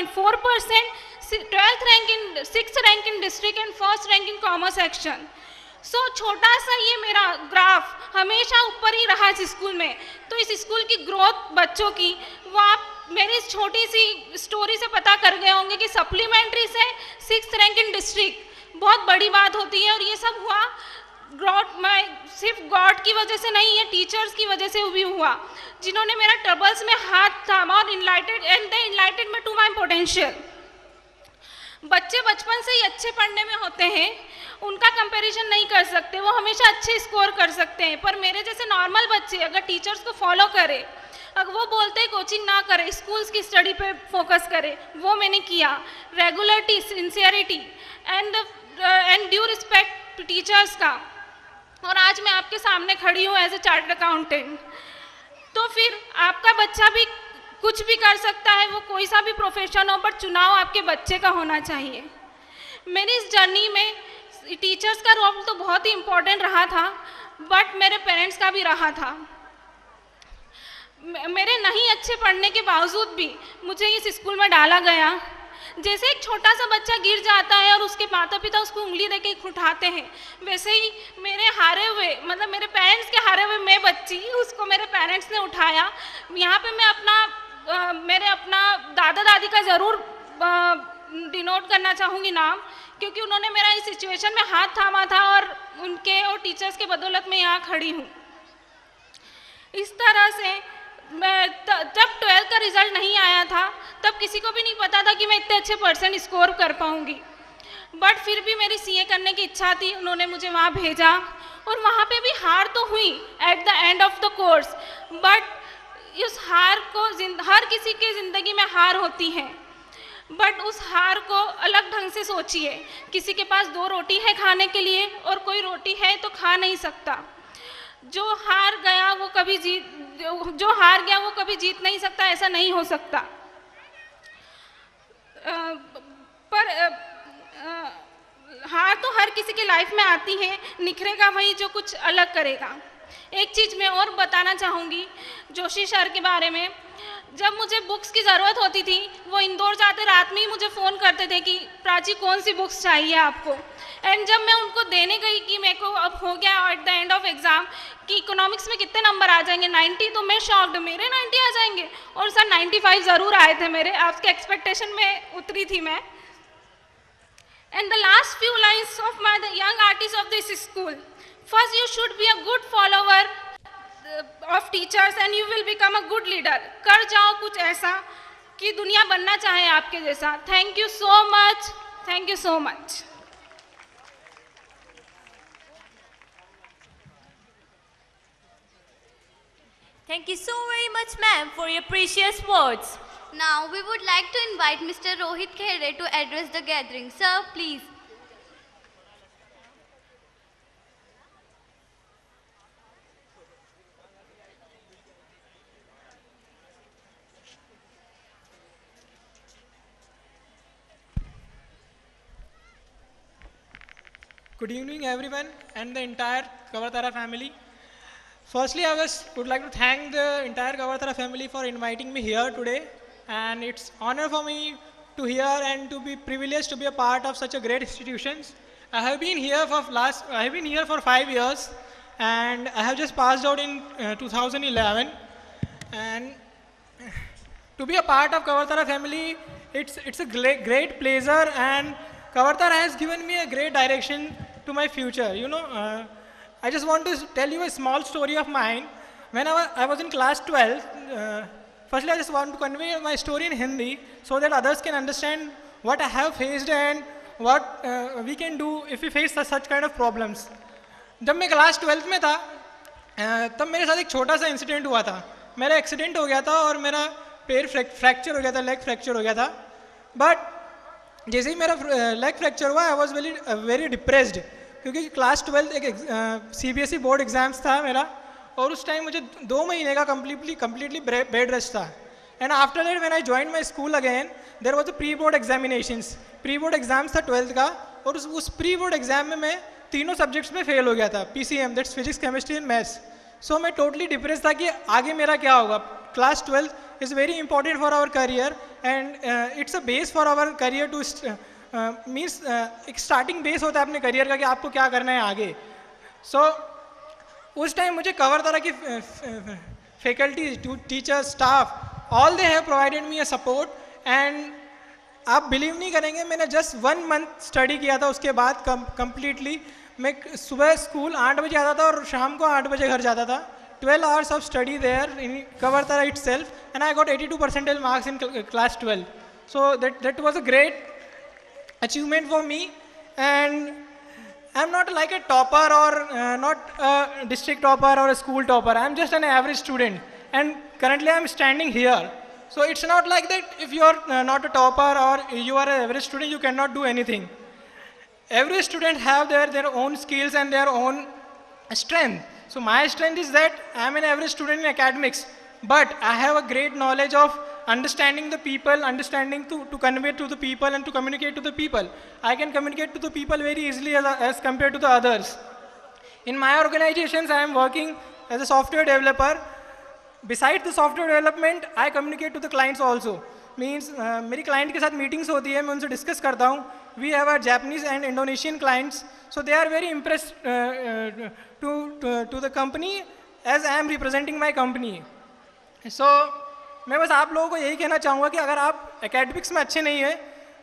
7.4%, 12th rank in 6th rank in district and 1st rank in commerce section. सो छोटा सा ये मेरा graph हमेशा ऊपर ही रहा इस स्कूल में। तो इस स्कूल की ग्रोथ बच्चों की वो आप मेरी इस छोटी सी स्टोरी से पता कर गए होंगे कि सप्लीमेंट्री से 6th रैंक इन डिस्ट्रिक्ट बहुत बड़ी बात होती है। और ये सब हुआ सिर्फ गॉड की वजह से नहीं, ये टीचर्स की वजह से भी हुआ जिन्होंने मेरा ट्रबल्स में हाथ थामा और enlightened me to my potential. बच्चे बचपन से ही अच्छे पढ़ने में होते हैं, उनका कंपैरिजन नहीं कर सकते, वो हमेशा अच्छे स्कोर कर सकते हैं। पर मेरे जैसे नॉर्मल बच्चे अगर टीचर्स को फॉलो करें, अगर वो बोलते हैं कोचिंग ना करें, स्कूल्स की स्टडी पे फोकस करें, वो मैंने किया। Regularity, sincerity and due respect to teachers का। और आज मैं आपके सामने खड़ी हूँ एज ए चार्टर्ड अकाउंटेंट। तो फिर आपका बच्चा भी कुछ भी कर सकता है, वो कोई सा भी प्रोफेशन हो, पर चुनाव आपके बच्चे का होना चाहिए। मेरी इस जर्नी में टीचर्स का रोल तो बहुत ही इम्पोर्टेंट रहा था, बट मेरे पेरेंट्स का भी रहा था। मेरे नहीं अच्छे पढ़ने के बावजूद भी मुझे इस स्कूल में डाला गया। जैसे एक छोटा सा बच्चा गिर जाता है और उसके माता पिता उसको उंगली देके उठाते हैं, वैसे ही मेरे हारे हुए, मतलब मेरे पेरेंट्स के हारे हुए मैं बच्ची, उसको मेरे पेरेंट्स ने उठाया। यहाँ पे मैं अपना दादा दादी का ज़रूर डिनोट करना चाहूँगी नाम, क्योंकि उन्होंने मेरा इस सिचुएशन में हाथ थामा था और उनके और टीचर्स के बदौलत मैं यहाँ खड़ी हूँ। इस तरह से जब 12th का रिजल्ट नहीं आया था तब किसी को भी नहीं पता था कि मैं इतने अच्छे परसेंट स्कोर कर पाऊँगी, बट फिर भी मेरी सीए करने की इच्छा थी, उन्होंने मुझे वहाँ भेजा। और वहाँ पे भी हार तो हुई at the end of the course, but इस हार को हर किसी की ज़िंदगी में हार होती है, बट उस हार को अलग ढंग से सोचिए। किसी के पास 2 रोटी है खाने के लिए और कोई रोटी है तो खा नहीं सकता। जो हार गया वो कभी जीत नहीं सकता, ऐसा नहीं हो सकता। हार तो हर किसी की लाइफ में आती है, निखरेगा वही जो कुछ अलग करेगा। एक चीज़ मैं और बताना चाहूँगी जोशी सर के बारे में। जब मुझे बुक्स की ज़रूरत होती थी, वो इंदौर जाते रात में ही मुझे फ़ोन करते थे कि प्राची कौन सी बुक्स चाहिए आपको। एंड जब मैं उनको देने गई कि मेरे को अब हो गया at the end of exam कि इकोनॉमिक्स में कितने नंबर आ जाएंगे, 90, तो मैं शॉक्ड, मेरे 90 आ जाएंगे। और सर 95 ज़रूर आए थे मेरे, आपके एक्सपेक्टेशन में उतरी थी मैं। And the last few lines of my the young artist of this school. First, you should be a good follower of teachers and you will become a good leader. कर जाओ कुछ ऐसा कि दुनिया बनना चाहे आपके जैसा। Thank you so much. Thank you so much. Thank you so very much, ma'am, for your precious words. Now, we would like to invite Mr. Rohit Khere to address the gathering. Sir, please. Good evening everyone and the entire Kavatara family. Firstly, I would like to thank the entire Kavatara family for inviting me here today, and it's honor for me to hear and to be privileged to be a part of such a great institutions. I have been here for 5 years, and I have just passed out in 2011, and to be a part of Kavatara family, it's a great pleasure, and Kavatara has given me a great direction to my future. You know, I just want to tell you a small story of mine. When I was in class 12, firstly I just want to convey my story in Hindi so that others can understand what I have faced and what we can do if we face such kind of problems. जब मैं class 12th में था तब मेरे साथ एक छोटा सा इंसिडेंट हुआ था। मेरा एक्सीडेंट हो गया था और मेरा पैर फ्रैक्चर हो गया था, लेग फ्रैक्चर हो गया था। बट जैसे ही मेरा लेग फ्रैक्चर हुआ, आई वॉज वेरी डिप्रेस्ड, क्योंकि क्लास 12 एक CBSE बोर्ड एग्जाम्स था मेरा, और उस टाइम मुझे 2 महीने का कम्प्लीटली बेड रेस्ट था। And after that when I joined my school again, there was a pre board examinations, pre board exams था 12th का, और उस प्री बोर्ड एग्जाम में मैं 3 सब्जेक्ट्स में फेल हो गया था, PCM, that's physics, chemistry and maths. So मैं टोटली डिप्रेस था कि आगे मेरा क्या होगा। Class 12 is very important for our career, and it's a base for our career to means एक starting base होता है अपने career का कि आपको क्या करना है आगे. So उस टाइम मुझे कवर तरह की faculty, teacher, staff, all they have provided me a support. And आप बिलीव नहीं करेंगे, मैंने जस्ट 1 मंथ स्टडी किया था. उसके बाद कम्प्लीटली मैं सुबह स्कूल 8 बजे आता था और शाम को 8 बजे घर जाता था. 12 hours of study there in Kavartara itself, and I got 82 percentile marks in class 12. So that was a great achievement for me. And I'm not like a topper or not a district topper or a school topper. I'm just an average student, and currently I'm standing here. So it's not like that if you are not a topper or you are an average student, you cannot do anything. Every student have their own skills and their own strength. So my strength is that I'm an average student in academics, but I have a great knowledge of understanding the people, understanding to convey to the people and to communicate to the people. I can communicate to the people very easily as compared to the others. In my organizations, I am working as a software developer. Besides the software development, I communicate to the clients also. Means मेरी client के साथ meetings होती है, मैं उनसे discuss करता हूँ. We have our Japanese and Indonesian clients, so they are very impressed to the company as I am representing my company. So मैं बस आप लोगों को यही कहना चाहूँगा कि अगर आप एकेडमिक्स में अच्छे नहीं हैं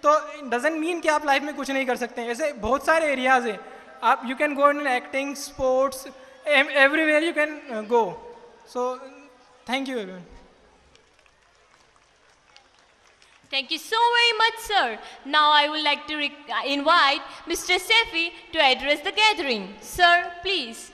तो डजेंट मीन कि आप लाइफ में कुछ नहीं कर सकते हैं. ऐसे बहुत सारे एरियाज़ हैं. आप you can go in acting, sports, everywhere you can go. So thank you everyone. Thank you so very much, sir. Now I would like to invite Mr. Sefi to address the gathering. Sir, please.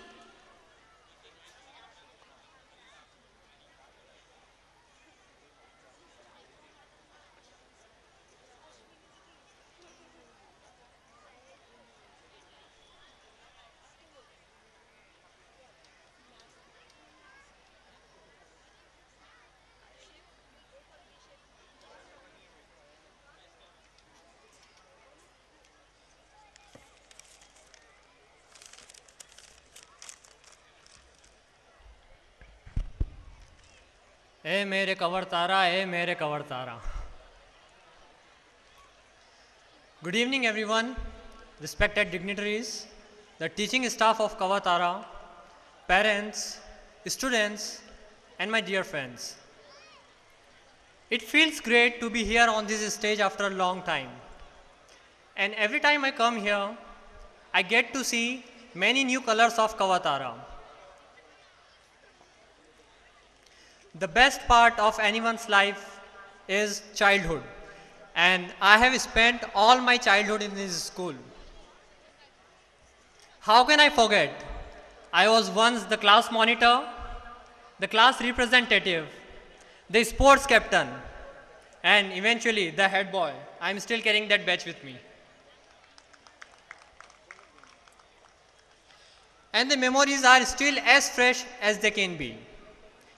ए मेरे cover तारा, ए मेरे cover Tara. Good evening everyone, respected dignitaries, the teaching staff of Kavatara, parents, students and my dear friends. It feels great to be here on this stage after a long time. And every time I come here, I get to see many new colors of Kavatara. The best part of anyone's life is childhood, and I have spent all my childhood in this school. How can I forget? I was once the class monitor, the class representative, the sports captain, and eventually the head boy. I am still carrying that badge with me. And the memories are still as fresh as they can be.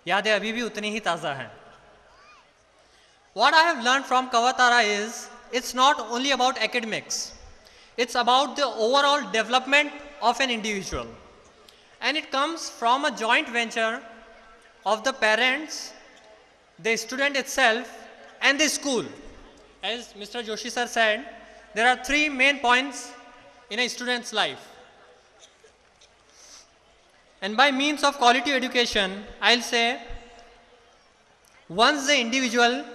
यादें अभी भी उतनी ही ताज़ा हैं. What I have learned from Kavatara is it's not only about academics. It's about the overall development of an individual. And it comes from a joint venture of the parents, the student itself and the school. As Mr. Joshi sir said, there are 3 main points in a student's life. And by means of quality education, I'll say, once the individual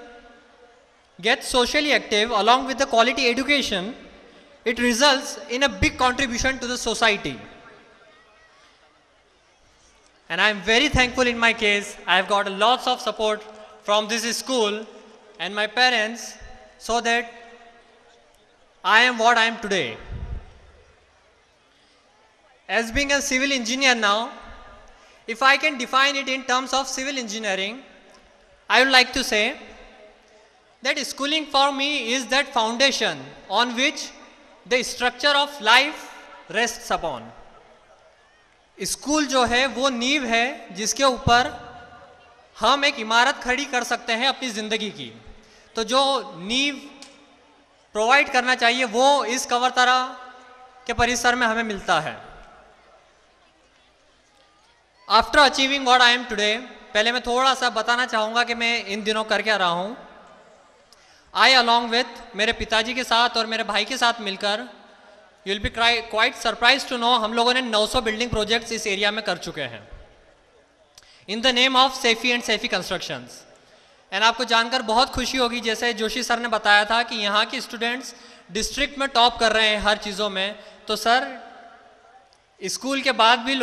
gets socially active along with the quality education, it results in a big contribution to the society. And I'm very thankful in my case, I've got lots of support from this school and my parents so that I am what I am today. As being a civil engineer now, if I can define it in terms of civil engineering, I would like to say that schooling for me is that foundation on which the structure of life rests upon. School जो है वो नींव है जिसके ऊपर हम एक इमारत खड़ी कर सकते हैं अपनी ज़िंदगी की. तो जो नींव प्रोवाइड करना चाहिए वो इस कवरतारा के परिसर में हमें मिलता है. After achieving what I am today, पहले मैं थोड़ा सा बताना चाहूँगा कि मैं इन दिनों कर क्या रहा हूँ. I along with मेरे पिताजी के साथ और मेरे भाई के साथ मिलकर, you will be quite surprised to know हम लोगों ने 900 बिल्डिंग प्रोजेक्ट्स इस एरिया में कर चुके हैं in the name of Saifee and Saifee constructions. And आपको जानकर बहुत खुशी होगी, जैसे जोशी सर ने बताया था कि यहाँ के स्टूडेंट्स डिस्ट्रिक्ट में टॉप कर रहे हैं हर चीज़ों में। तो सर, स्कूल के बाद भी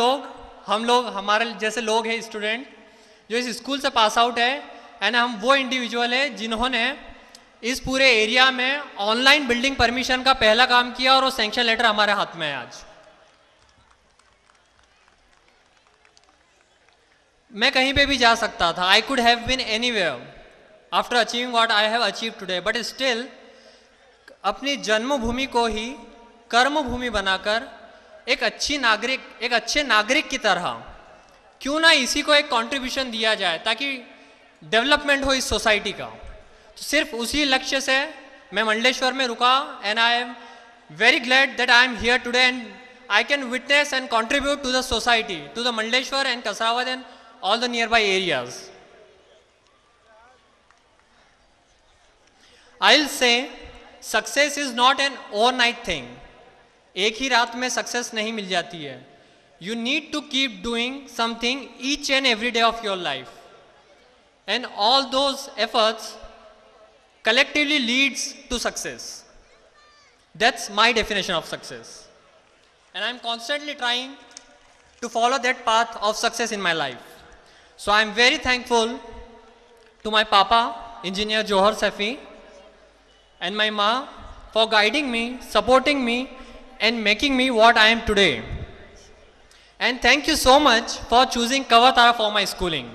हम लोग हमारे जैसे लोग हैं स्टूडेंट जो इस स्कूल से पास आउट है, एंड हम वो इंडिविजुअल है जिन्होंने इस पूरे एरिया में ऑनलाइन बिल्डिंग परमिशन का पहला काम किया और वो सैंक्शन लेटर हमारे हाथ में है आज। मैं कहीं पे भी जा सकता था, I could have been anywhere after achieving what I have achieve today, but still अपनी जन्मभूमि को ही कर्मभूमि बनाकर एक अच्छे नागरिक की तरह क्यों ना इसी को एक कंट्रीब्यूशन दिया जाए ताकि डेवलपमेंट हो इस सोसाइटी का। तो सिर्फ उसी लक्ष्य से मैं मंडलेश्वर में रुका, and I am very glad that I am here today and I can witness and contribute to the society, to the Mandleshwar and Kasrawad and all the nearby areas. I'll say success is not an overnight thing. एक ही रात में success नहीं मिल जाती है. You need to keep doing something each and every day of your life. And all those efforts collectively leads to success. That's my definition of success. And I'm constantly trying to follow that path of success in my life. So I am very thankful to my papa, Engineer Johar Safi, and my ma for guiding me, supporting me, and making me what I am today. And thank you so much for choosing Kavatara for my schooling.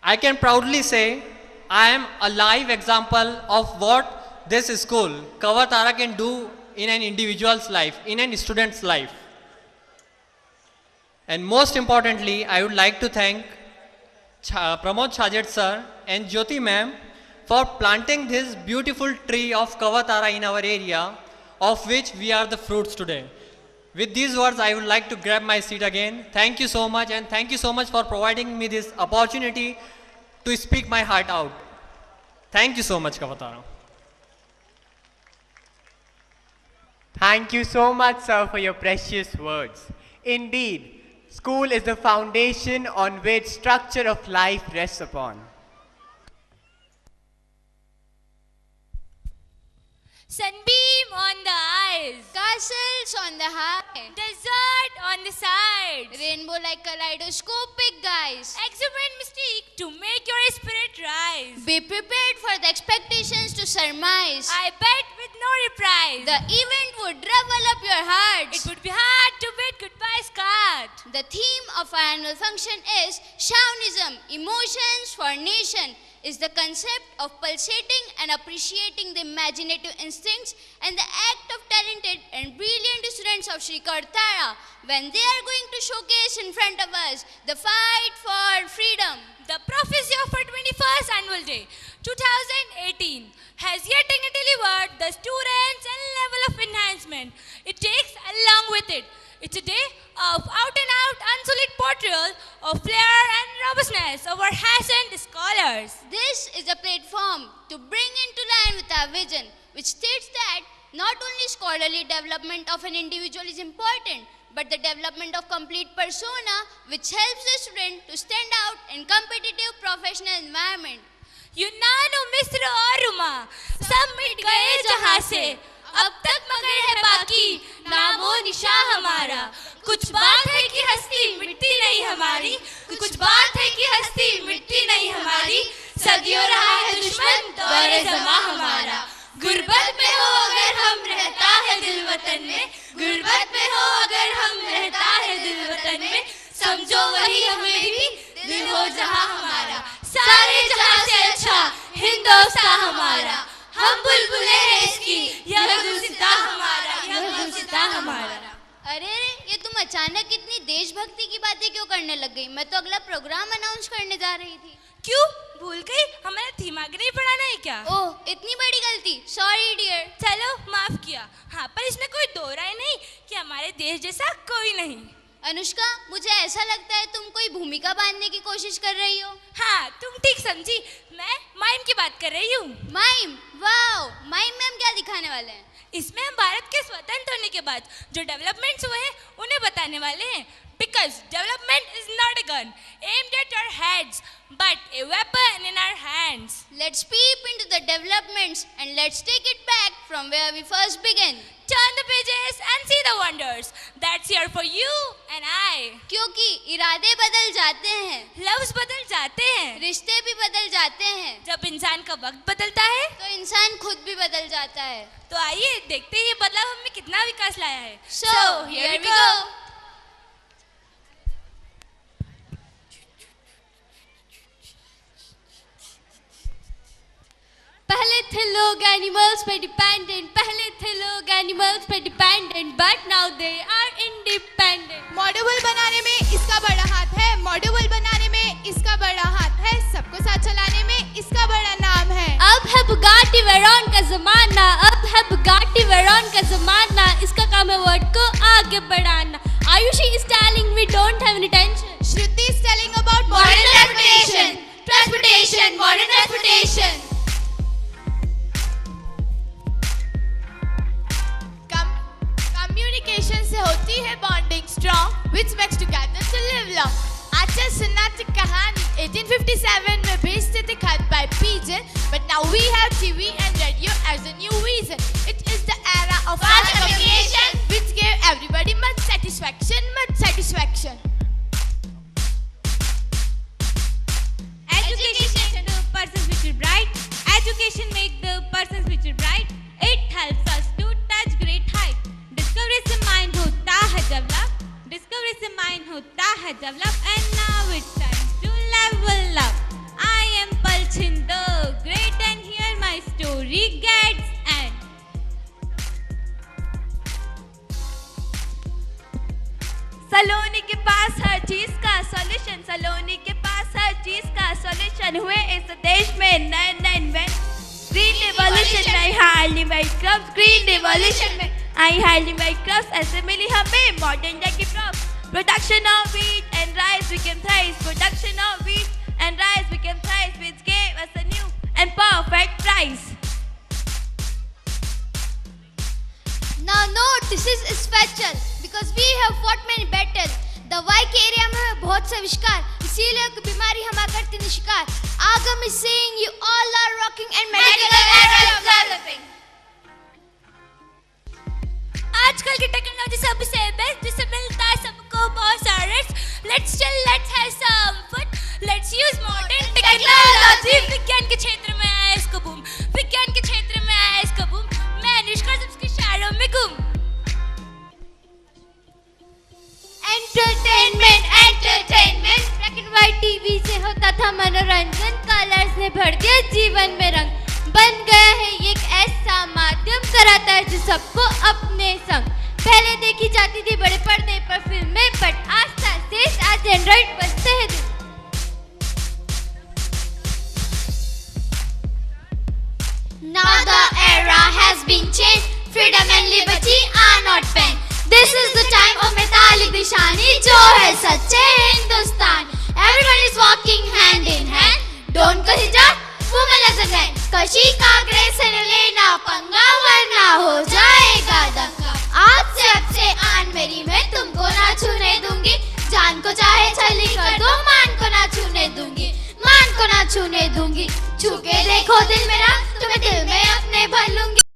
I can proudly say I am a live example of what this school, Kavatara, can do in an individual's life, in a student's life. And most importantly, I would like to thank Pramod Chajet sir and Jyoti ma'am for planting this beautiful tree of Kavatara in our area, of which we are the fruits today. With these words, I would like to grab my seat again. Thank you so much, and thank you so much for providing me this opportunity to speak my heart out. Thank you so much, Kavatara. Thank you so much, sir, for your precious words. Indeed, school is the foundation on which structure of life rests upon. Sunbeam on the eyes, Castles on the high, desert on the sides, rainbow like kaleidoscopic guys. exuberant mystique to make your spirit rise. Be prepared for the expectations to surmise. I bet with no reprise, The event would revel up your hearts. it would be hard to bid goodbye's card. The theme of our annual function is Shaunism, Emotions for Nation, is the concept of pulsating and appreciating the imaginative instincts and the act of talented and brilliant students of Sri Kavatara when they are going to showcase in front of us the fight for freedom. The prophecy of our 21st annual day 2018 has yet again delivered the students and level of enhancement it takes along with it. It's a day of out and out unsullied portrayal of flair and robustness of our hastened scholars. This is a platform to bring into line with our vision, which states that not only scholarly development of an individual is important, but the development of complete persona, which helps the student to stand out in competitive professional environment. यूनानो मिस्र और रुमा सब मिट गए जहां से, अब तक मगर है बाकी नामो निशा हमारा। कुछ बात है कि हस्ती मिटती नहीं हमारी, कुछ बात है कि हस्ती मिटती नहीं हमारी, सदियों रहा है दुश्मन दौरे ज़मां हमारा। गुर्बत में हो अगर हम रहता है दिल वतन में, गुर्बत में हो अगर हम रहता है दिल वतन में, समझो वही हमें भी दिल हो जहां हमारा। सारे जहां से अच्छा हिंदुस्तान हमारा, हम बुलबुलें हैं इसकी, यह गुलसिता हमारा, यह गुलसिता हमारा। अरे ये तुम अचानक इतनी देशभक्ति की बातें क्यों करने लग गई? मैं तो अगला प्रोग्राम अनाउंस करने जा रही थी। क्यों भूल गई? हमारा थीम आगे नहीं पढ़ाना है क्या? ओह, इतनी बड़ी गलती, सॉरी डियर। चलो माफ किया। हाँ, पर इसमें कोई दो राय नहीं कि हमारे देश जैसा कोई नहीं। अनुष्का, मुझे ऐसा लगता है तुम कोई भूमिका बांधने की कोशिश कर रही हो। हाँ, तुम ठीक समझी, मैं माइम की बात कर रही हूँ। माइम, वाओ, माइम में हम क्या दिखाने वाले हैं? इसमें हम भारत के स्वतंत्र होने के बाद जो डेवलपमेंट्स हुए हैं उन्हें बताने वाले हैं। Because development is not a gun aimed at our heads, but a weapon in our hands. Let's peep into the developments and let's take it back from where we first began. Turn the pages and see the wonders that's here for you and I. क्योंकि इरादे बदल जाते हैं, Loves बदल जाते हैं। रिश्ते भी बदल जाते हैं, जब इंसान का वक्त बदलता है तो इंसान खुद भी बदल जाता है। तो आइए देखते हैं ये बदलाव हमें कितना विकास लाया है। So here we go. पहले थे लोग एनिमल्स पे डिपेंडेंट, पहले थे लोग एनिमल्स पे dependent, but now they are independent. Module बनाने में इसका बड़ा हाथ है, मॉड्यूल बनाने में इसका बड़ा हाथ है, सबको साथ चलाने में इसका बड़ा नाम है। अब है बुगाटी वेरॉन का जमाना, अब है बुगाटी वेरॉन का जमाना, इसका काम है वर्ड को आगे बढ़ाना। Ayushi is telling we don't have any tension. Shruti is telling about modern transportation, transportation, modern transportation. Communication से होती है bonding strong, which makes together to live long. अच्छा सुनाती कहानी 1857 में भेजते थे खत by pigeon, but now we have TV and radio as a new reason. It is the era of fast communication, which gave everybody much satisfaction, much satisfaction. Education the persons which are bright. Education make the persons which are bright. It helps us to touch great height. Discovery से mind होता है develop. Discovery से mind होता है develop. And now it's time to level up. I am Palchin the Great and here my story gets end. सलोनी के पास हर चीज का solution, सलोनी के पास हर चीज का सॉल्यूशन। हुए इस देश में नए नए इन्वेंट, ग्रीन रिवॉल्यूशन में हार्ली माइक्रोब्स, ग्रीन रिवॉल्यूशन में आई हार्ली माइक्रोब्स। ऐसे मिली हमें मॉडर्न डे की crops, production of wheat and rice we can thrive, production of wheat and rice we can thrive, which gave us a new and perfect price. Now note, this is special because we have fought many battles. दवाई के area में है बहुत से आविष्कार, इसीलिए बीमारी हमारा करती नहीं शिकार। Agam is saying you all are rocking and medical are developing. आजकल की टेक्नोलॉजी सबसे बेस्ट, जिससे मिलता है सबको बहुत सारे। Let's chill, let's have some fun, let's use modern technology. विज्ञान के क्षेत्र में आया इसको बूम, विज्ञान के क्षेत्र में आया इसको बूम। मैं अनुष्का सबके शहरों में घूम। Entertainment entertainment, black and white TV से होता था मनोरंजन, कलर्स ने भर दिया जीवन में रंग। बन गया है ये एक ऐसा माध्यम, कराता है जो सबको अपने संग। पहले देखी जाती थी बड़े पर्दे पर फिल्में, बट आस्था से आज एंड्रॉइड बजते हैं दिल। Now the era has been changed, freedom and liberty are not banned. This is the time of Mithali Dishani, जो है सच्चे Hindustan. Everyone is walking hand in hand, don't कहीं जा woman as a man, कशी कागरे से न लेना पंगा वरना हो जाएगा दंगा। आज से आन मेरी मैं तुमको ना छूने दूंगी, जान को चाहे छली कर दो मान को ना छूने दूंगी, मान को ना छूने दूंगी। छू के देखो दिल मेरा, तुम्हें दिल में